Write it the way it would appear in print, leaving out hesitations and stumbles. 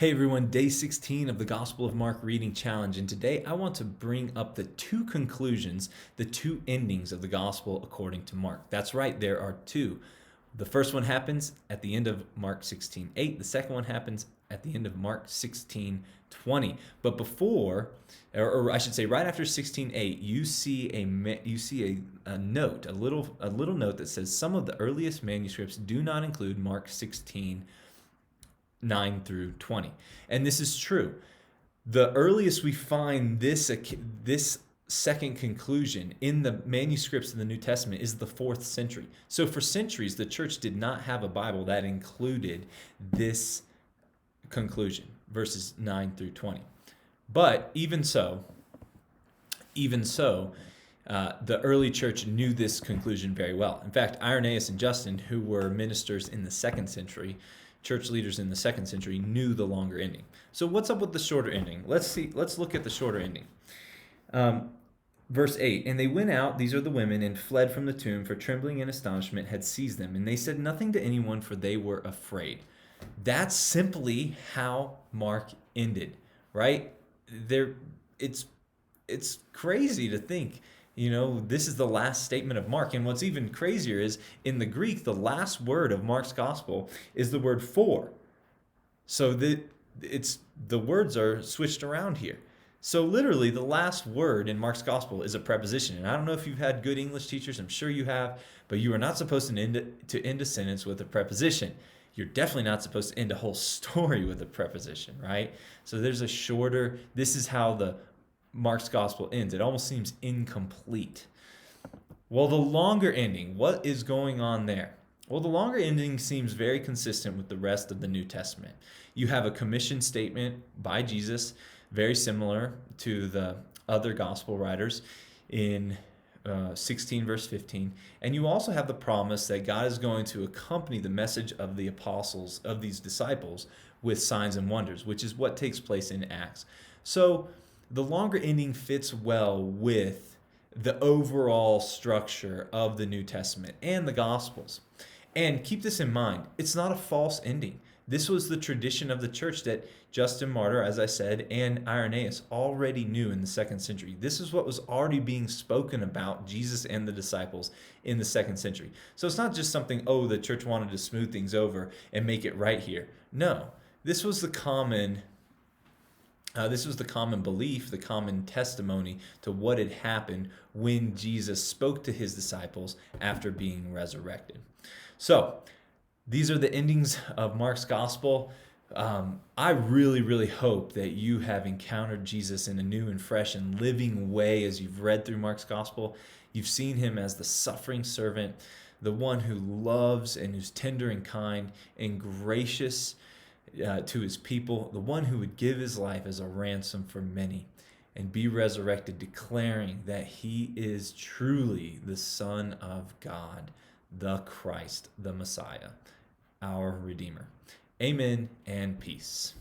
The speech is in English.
Hey everyone, day 16 of the Gospel of Mark Reading Challenge, and today I want to bring up the two conclusions, the two endings of the Gospel according to Mark. That's right, there are two. The first one happens at the end of Mark 16:8. The second one happens at the end of Mark 16:20. But before, or I should say, right after 16:8, you see a note, a little note that says some of the earliest manuscripts do not include Mark 16:9 through 20. And this is true. The earliest we find this second conclusion in the manuscripts of the New Testament is the 4th century. So for centuries, the church did not have a Bible that included this conclusion, verses 9 through 20. But even so, the early church knew this conclusion very well. In fact, Irenaeus and Justin, who were ministers in the 2nd century, church leaders in the 2nd century, knew the longer ending. So what's up with the shorter ending? Let's look at the shorter ending. Verse 8, and they went out, these are the women, and fled from the tomb, for trembling and astonishment had seized them. And they said nothing to anyone, for they were afraid. That's simply how Mark ended, right? It's crazy to think, this is the last statement of Mark. And what's even crazier is in the Greek, the last word of Mark's gospel is the word for. So the words are switched around here. So literally the last word in Mark's gospel is a preposition. And I don't know if you've had good English teachers, I'm sure you have, but you are not supposed to end a sentence with a preposition. You're definitely not supposed to end a whole story with a preposition, right? So this is how the Mark's gospel ends. It almost seems incomplete. Well, the longer ending, what is going on there? Well, the longer ending seems very consistent with the rest of the New Testament. You have a commission statement by Jesus, very similar to the other gospel writers in 16 verse 15. And you also have the promise that God is going to accompany the message of the apostles, of these disciples, with signs and wonders, which is what takes place in Acts. So the longer ending fits well with the overall structure of the New Testament and the Gospels. And keep this in mind, it's not a false ending. This was the tradition of the church that Justin Martyr, as I said, and Irenaeus already knew in the 2nd century. This is what was already being spoken about Jesus and the disciples in the 2nd century. So it's not just something, the church wanted to smooth things over and make it right here. No, this was the common belief, the common testimony to what had happened when Jesus spoke to his disciples after being resurrected. So these are the endings of Mark's gospel. I really, really hope that you have encountered Jesus in a new and fresh and living way as you've read through Mark's gospel. You've seen him as the suffering servant, the one who loves and who's tender and kind and gracious to his people, the one who would give his life as a ransom for many and be resurrected, declaring that he is truly the Son of God, the Christ, the Messiah, our Redeemer. Amen and peace.